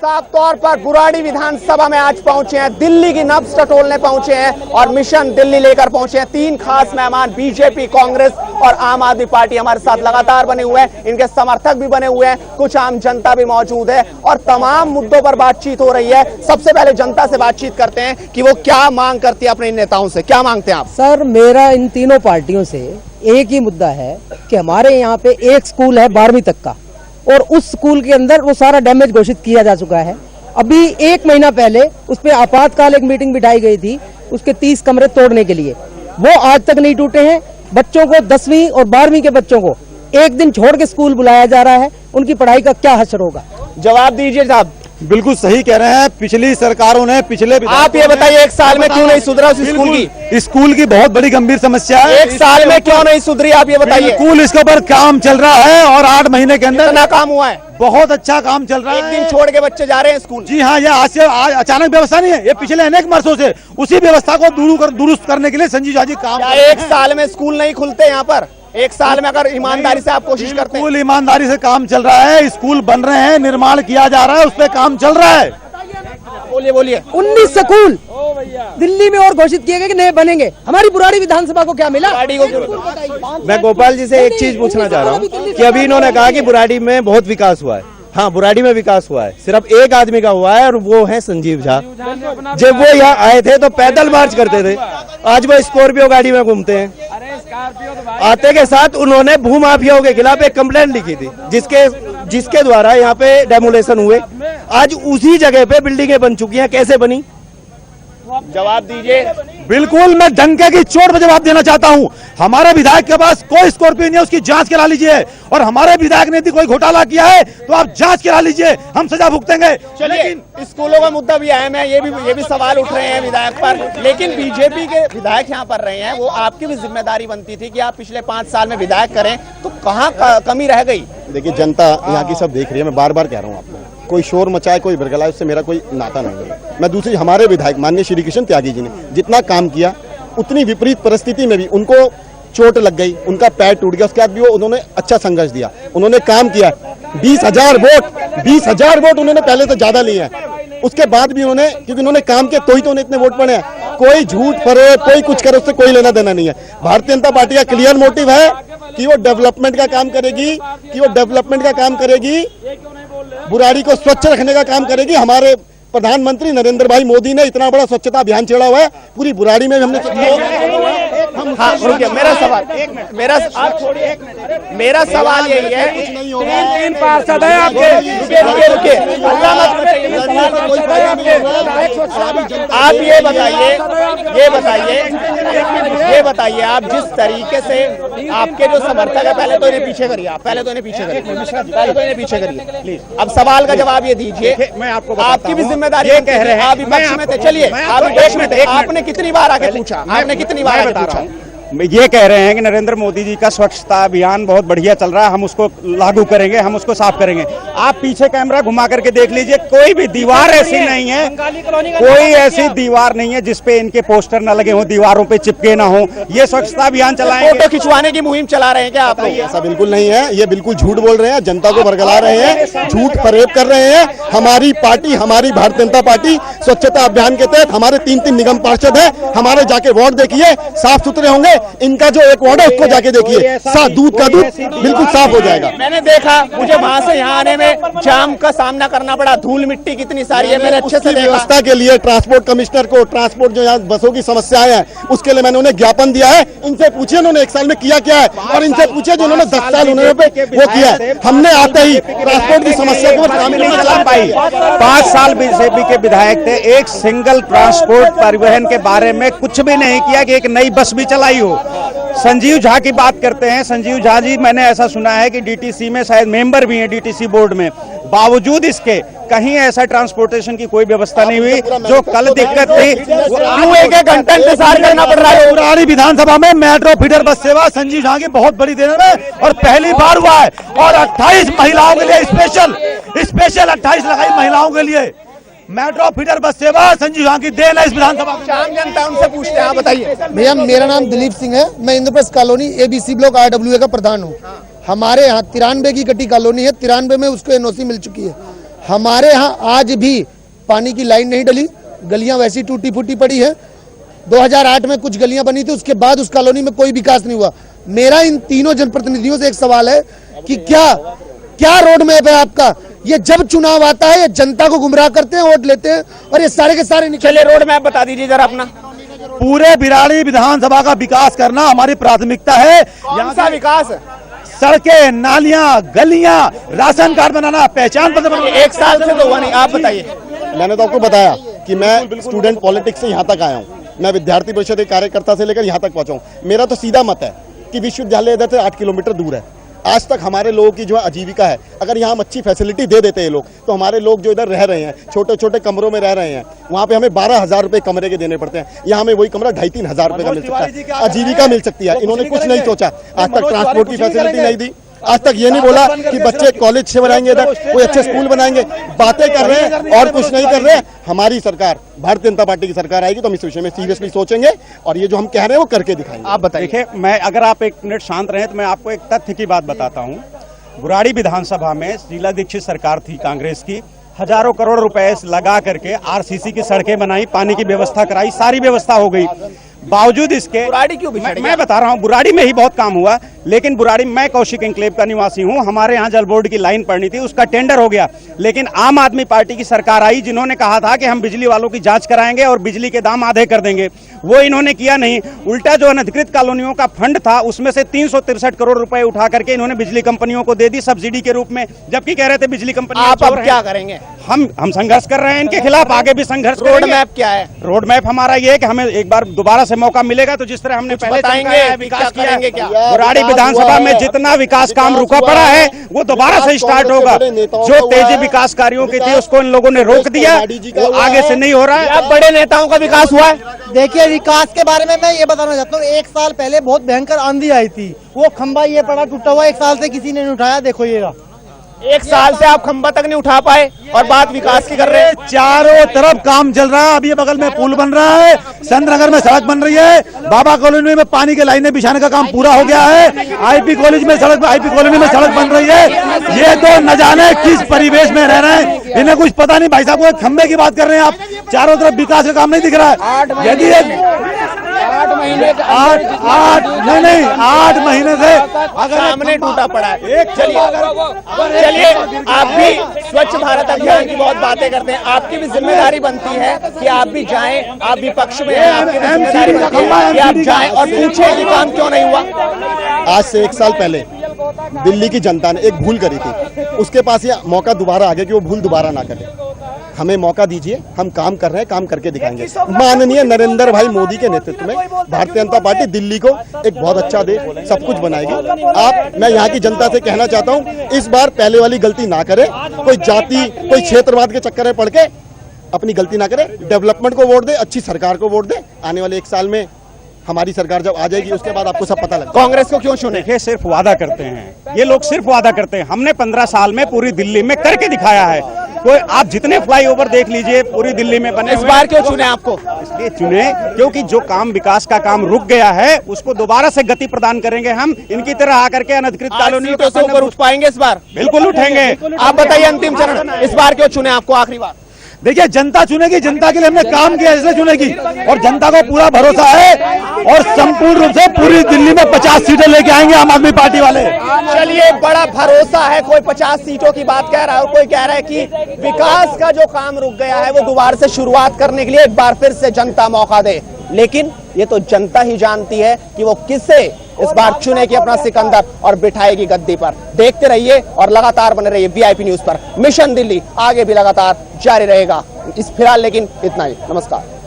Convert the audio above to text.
साफ तौर पर बुराड़ी विधानसभा में आज पहुंचे हैं, दिल्ली की नब्ज टटोलने पहुंचे हैं और मिशन दिल्ली लेकर पहुंचे हैं। 3 खास मेहमान बीजेपी, कांग्रेस और आम आदमी पार्टी हमारे साथ लगातार बने हुए हैं, इनके समर्थक भी बने हुए हैं, कुछ आम जनता भी मौजूद है और तमाम मुद्दों पर बातचीत हो रही है। सबसे पहले जनता से बातचीत करते हैं कि वो क्या मांग करती है अपने इन नेताओं से। क्या मांगते हैं आप? सर, मेरा इन तीनों पार्टियों से एक ही मुद्दा है कि हमारे यहाँ पे एक स्कूल है 12वीं तक का और उस स्कूल के अंदर वो सारा डैमेज घोषित किया जा चुका है। अभी 1 महीना पहले उस पे आपातकाल एक मीटिंग बिठाई गई थी उसके 30 कमरे तोड़ने के लिए, वो आज तक नहीं टूटे हैं। बच्चों को 10वीं और 12वीं के बच्चों को एक दिन छोड़ के स्कूल बुलाया जा रहा है, उनकी पढ़ाई का क्या असर होगा? जवाब दीजिए साहब। बिल्कुल सही कह रहे हैं, पिछली सरकारों ने आप ये बताइए 1 साल में क्यों नहीं सुधरा उस स्कूल की? स्कूल की बहुत बड़ी गंभीर समस्या है। 1 साल में क्यों नहीं सुधरी, आप ये बताइए। स्कूल इसके ऊपर काम चल रहा है और 8 महीने के अंदर कितना काम हुआ है? बहुत अच्छा काम चल रहा है। 1 दिन छोड़ के बच्चे जा रहे हैं स्कूल। जी हाँ, ये आज से अचानक व्यवस्था नहीं है, ये पिछले अनेक वर्षों से उसी व्यवस्था को दुरुस्त करने के लिए संजीव झा जी काम। 1 साल में स्कूल नहीं खुलते यहाँ पर? 1 साल में अगर ईमानदारी से आप कोशिश करते हैं? स्कूल ईमानदारी से काम चल रहा है, स्कूल बन रहे हैं, निर्माण किया जा रहा है, उस पर काम चल रहा है। बोलिए। 19 स्कूल दिल्ली में और घोषित किए गए कि नए बनेंगे। हमारी बुराड़ी विधानसभा को क्या मिला? मैं गोपाल जी से एक चीज पूछना चाह रहा हूँ कि अभी इन्होंने कहा कि बुराड़ी में बहुत विकास हुआ है। हाँ, बुराड़ी में विकास हुआ है, सिर्फ एक आदमी का हुआ है और वो है संजीव झा। जब वो यहाँ आए थे तो पैदल मार्च करते थे, आज वो स्कॉर्पियो गाड़ी में घूमते हैं। आते के साथ उन्होंने भूमाफियाओं के खिलाफ एक कंप्लेंट लिखी थी जिसके द्वारा यहाँ पे डेमोलेशन हुए। आज उसी जगह पे बिल्डिंगें बन चुकी हैं, कैसे बनी? जवाब दीजिए। बिल्कुल, मैं डंके की चोट पर जवाब देना चाहता हूं। हमारे विधायक के पास कोई स्कॉर्पियो नहीं है, उसकी जांच करा लीजिए। और हमारे विधायक ने यदि कोई घोटाला किया है तो आप जांच करा लीजिए, हम सजा भुगतेंगे। लेकिन स्कूलों का मुद्दा भी अहम है, ये भी सवाल उठ रहे हैं विधायक पर। लेकिन बीजेपी के विधायक यहाँ पर रहे हैं, वो आपकी भी जिम्मेदारी बनती थी कि आप पिछले 5 साल में विधायक करें, तो कहाँ कमी रह गई? देखिए, जनता यहाँ की सब देख रही है, मैं बार बार कह रहा हूँ आपको, कोई शोर मचाए, कोई बरगलाए, उससे मेरा कोई नाता नहीं है। मैं दूसरी, हमारे विधायक माननीय श्री कृष्ण त्यागी जी ने जितना काम किया, उतनी विपरीत परिस्थिति में भी उनको चोट लग गई, उनका पैर टूट गया, उसके बाद भी वो उन्होंने अच्छा संघर्ष दिया, उन्होंने काम किया। 20,000 वोट उन्होंने पहले से ज्यादा लिए हैं, उसके बाद भी उन्होंने, क्योंकि उन्होंने काम किया तो ही तो उन्हें इतने वोट पड़े हैं। कोई झूठ फरेब, कोई कुछ करे, उससे कोई लेना देना नहीं है। भारतीय जनता पार्टी का क्लियर मोटिव है कि वो डेवलपमेंट का काम करेगी, बुराड़ी को स्वच्छ रखने का काम करेगी। हमारे प्रधानमंत्री नरेंद्र भाई मोदी ने इतना बड़ा स्वच्छता अभियान छेड़ा हुआ है, पूरी बुराड़ी में हमने। हाँ, रुकिए, मेरा सवाल यही है, 3 पार्षद है आपके। रुकिए, आप ये बताइए, आप जिस तरीके से आपके जो समर्थक है, पहले तो इन्हें पीछे करिए, प्लीज। अब सवाल का जवाब ये दीजिए, मैं आपको आपकी भी जिम्मेदारी ये कह रहे हैं, आप विपक्ष में थे। चलिए, आपने कितनी बार आके पूछा? ये कह रहे हैं कि नरेंद्र मोदी जी का स्वच्छता अभियान बहुत बढ़िया चल रहा है, हम उसको लागू करेंगे, हम उसको साफ करेंगे। आप पीछे कैमरा घुमा करके देख लीजिए, कोई भी दीवार ऐसी नहीं है, कोई ऐसी दीवार नहीं है जिसपे इनके पोस्टर न लगे हों, दीवारों पे चिपके ना हो। ये स्वच्छता अभियान चलाएंगे। फोटो खिंचवाने की मुहिम चला रहे हैं क्या आप? ऐसा बिल्कुल नहीं है, ये बिल्कुल झूठ बोल रहे हैं, जनता को बरगला रहे हैं, झूठ फरेब कर रहे हैं। हमारी पार्टी, हमारी भारतीय जनता पार्टी स्वच्छता अभियान के तहत हमारे 3 निगम पार्षद है, हमारे जाके वार्ड देखिए, साफ सुथरे होंगे। इनका जो एक वार्ड है उसको जाके देखिए, दूध का दूध बिल्कुल साफ हो जाएगा। मैंने देखा, मुझे वहां से यहाँ आने में जाम का सामना करना पड़ा, धूल मिट्टी कितनी सारी है, मैंने अच्छे से व्यवस्था के लिए ट्रांसपोर्ट कमिश्नर को, ट्रांसपोर्ट जो यहाँ बसों की समस्याएं हैं, उसके लिए मैंने उन्हें ज्ञापन दिया है। इनसे पूछिए उन्होंने 1 साल में किया क्या है, और इनसे पूछे जो उन्होंने 10 साल उन्होंने वो किया है। हमने आते ही ट्रांसपोर्ट की समस्या को नहीं चला पाई। 5 साल बीजेपी के विधायक थे, एक सिंगल ट्रांसपोर्ट परिवहन के बारे में कुछ भी नहीं किया कि एक नई बस भी चलाई हो। संजीव झा की बात करते हैं, संजीव झा जी, मैंने ऐसा सुना है कि डीटीसी में शायद मेंबर भी हैं, डीटीसी बोर्ड में, बावजूद इसके कहीं ऐसा ट्रांसपोर्टेशन की कोई व्यवस्था नहीं हुई। जो कल दिक्कत थी, क्यों 1 घंटा इंतजार करना पड़ रहा है? बुराड़ी विधानसभा में मेट्रो फीडर बस सेवा संजीव झा की बहुत बड़ी देन है और पहली बार हुआ है, और 28 महिलाओं के लिए स्पेशल 28 लगाई महिलाओं के लिए मेट्रो फीडर बस सेवा संजीव झा की देन है इस विधानसभा। आम जनता उनसे पूछते हैं, बताइए। भैया, मेरा नाम दिलीप सिंह है, मैं Indraprastha colony ABC block RWA का प्रधान हूँ। हमारे यहाँ 93 की कटी कॉलोनी है, 93 में उसको NOC मिल चुकी है। हमारे यहाँ आज भी पानी की लाइन नहीं डली, गलियां वैसी टूटी फूटी पड़ी है। 2008 में कुछ गलियां बनी थी, उसके बाद उस कॉलोनी में कोई विकास नहीं हुआ। मेरा इन तीनों जनप्रतिनिधियों से एक सवाल है कि क्या रोड मैप है आपका? ये जब चुनाव आता है ये जनता को गुमराह करते हैं, वोट लेते हैं और ये सारे के सारे चलिए रोड मैप बता दीजिए जरा अपना। पूरे बिराड़ी विधानसभा का विकास करना हमारी प्राथमिकता है। कौन सा विकास? सड़कें, नालियां, गलियां, राशन कार्ड बनाना, पहचान पत्र बनाना। एक साल से तो हुआ नहीं, आप बताइए। मैंने तो आपको बताया कि मैं स्टूडेंट पॉलिटिक्स से यहाँ तक आया हूँ, मैं विद्यार्थी परिषद के कार्यकर्ता से लेकर यहाँ तक पहुँचा हूँ। मेरा तो सीधा मत है कि विश्वविद्यालय इधर से 8 किलोमीटर दूर है। आज तक हमारे लोगों की जो आजीविका है, अगर यहाँ हम अच्छी फैसिलिटी दे देते हैं लोग, तो हमारे लोग जो इधर रह रहे हैं, छोटे छोटे कमरों में रह रहे हैं, वहाँ पे हमें 12,000 रुपए कमरे के देने पड़ते हैं। यहाँ हमें वही कमरा 2,500-3 हजार रुपए का मिल सकता है, आजीविका मिल सकती है। इन्होंने कुछ नहीं सोचा, आज तक ट्रांसपोर्ट की फैसिलिटी नहीं दी, आज तक ये नहीं बोला कि बच्चे कॉलेज से बनाएंगे, इधर कोई अच्छे स्कूल बनाएंगे। बातें कर रहे हैं और कुछ नहीं कर रहे हैं। हमारी सरकार, भारतीय जनता पार्टी की सरकार आएगी तो हम इस विषय में सीरियसली सोचेंगे और ये जो हम कह रहे हैं वो करके दिखाएंगे। आप बताइए। देखिए, मैं अगर आप एक मिनट शांत रहे तो मैं आपको एक तथ्य की बात बताता हूँ। बुराड़ी विधानसभा में शीला दीक्षित सरकार थी कांग्रेस की, हजारों करोड़ रुपए लगा करके आरसीसी की सड़कें बनाई, पानी की व्यवस्था कराई, सारी व्यवस्था हो गई। बावजूद इसके बुराड़ी क्यों बिछड़ गया? मैं बता रहा हूँ, बुराड़ी में ही बहुत काम हुआ, लेकिन बुराड़ी, मैं कौशिक एन्क्लेव का निवासी हूँ, हमारे यहाँ जल बोर्ड की लाइन पड़नी थी, उसका टेंडर हो गया। लेकिन आम आदमी पार्टी की सरकार आई, जिन्होंने कहा था कि हम बिजली वालों की जांच कराएंगे और बिजली के दाम आधे कर देंगे, वो इन्होंने किया नहीं। उल्टा जो अनधिकृत कॉलोनियों का फंड था उसमें से 363 करोड़ रुपए उठा करके इन्होंने बिजली कंपनियों को दे दी सब्सिडी के रूप में, जबकि कह रहे थे बिजली कंपनी। आप अब क्या करेंगे? हम संघर्ष कर रहे हैं इनके खिलाफ, आगे भी संघर्ष रोड मैप क्या है? रोड मैप हमारा ये है कि हमें एक बार दोबारा से मौका मिलेगा तो जिस तरह हमने पहले बताएंगे, विकास क्या करेंगे क्या? बुराड़ी विधानसभा में जितना विकास काम रुका पड़ा है वो दोबारा से स्टार्ट होगा। जो तेजी विकास कार्यों की थी उसको इन लोगों ने रोक दिया, वो आगे से नहीं हो रहा है। अब बड़े नेताओं का विकास हुआ है। देखिए, विकास के बारे में मैं ये बताना चाहता हूँ, 1 साल पहले बहुत भयंकर आंधी आई थी, वो खंबा ये पड़ा टूटा हुआ, 1 साल से किसी ने नहीं उठाया। देखो ये रहा, 1 साल से आप खंबा तक नहीं उठा पाए और बात विकास की कर रहे हैं। चारों तरफ काम चल रहा है। अब ये बगल में पुल बन रहा है, संतनगर में सड़क बन रही है, बाबा कॉलोनी में पानी के लाइनें बिछाने का काम पूरा हो गया है, आईपी कॉलेज में सड़क, आईपी कॉलोनी में सड़क बन रही है। ये तो न जाने किस परिवेश में रह रहे हैं, इन्हें कुछ पता नहीं। भाई साहब, वो खंबे की बात कर रहे हैं आप, चारों तरफ विकास का काम नहीं दिख रहा है। यदि 8 महीने से अगर सामने टूटा पड़ा है। चलिए, आप भी स्वच्छ भारत अभियान की बहुत बातें करते हैं, आपकी भी जिम्मेदारी बनती है कि आप भी जाएं, आप विपक्ष में हैं, आपकी भी जिम्मेदारी बनती है कि आप जाएं और पूछें कि काम क्यों नहीं हुआ। आज से 1 साल पहले दिल्ली की जनता ने एक भूल करी थी, उसके पास ये मौका दोबारा आ गया कि वो भूल दोबारा ना करे। हमें मौका दीजिए, हम काम कर रहे हैं, काम करके दिखाएंगे। माननीय नरेंद्र भाई मोदी के नेतृत्व में भारतीय जनता पार्टी दिल्ली को एक बहुत अच्छा देश, सब कुछ बनाएगी। मैं यहाँ की जनता से कहना चाहता हूँ, इस बार पहले वाली गलती ना करे, कोई जाति, कोई क्षेत्रवाद के चक्कर में पड़ के अपनी गलती ना करे, डेवलपमेंट को वोट दे, अच्छी सरकार को वोट दे। आने वाले 1 साल में हमारी सरकार जब आ जाएगी उसके बाद आपको सब पता लगेगा। कांग्रेस को क्यों चुने? देखिए, सिर्फ वादा करते हैं ये लोग, सिर्फ वादा करते हैं। हमने 15 साल में पूरी दिल्ली में करके दिखाया है। कोई आप जितने फ्लाईओवर देख लीजिए पूरी दिल्ली में बने। इस बार क्यों चुने आपको? इसलिए चुने क्योंकि जो काम, विकास का काम रुक गया है उसको दोबारा से गति प्रदान करेंगे। हम इनकी तरह आकर के अनधिकृत कॉलोनियों से ऊपर उठ पाएंगे इस बार? बिल्कुल उठेंगे। आप बताइए, अंतिम चरण, इस बार क्यों चुने आपको? आखिरी बार देखिए, जनता चुनेगी, जनता के लिए हमने काम किया इसलिए चुनेगी, और जनता को पूरा भरोसा है और संपूर्ण रूप से पूरी दिल्ली में 50 सीटें लेके आएंगे आम आदमी पार्टी वाले। चलिए, बड़ा भरोसा है। कोई 50 सीटों की बात कह रहा है और कोई कह रहा है कि विकास का जो काम रुक गया है वो दोबारा से शुरुआत करने के लिए एक बार फिर से जनता मौका दे। लेकिन ये तो जनता ही जानती है कि वो किसे इस बार चुनेगी अपना सिकंदर और बिठाएगी गद्दी पर। देखते रहिए और लगातार बने रहिए वीआईपी न्यूज पर। मिशन दिल्ली आगे भी लगातार जारी रहेगा। इस फिलहाल लेकिन इतना ही। नमस्कार।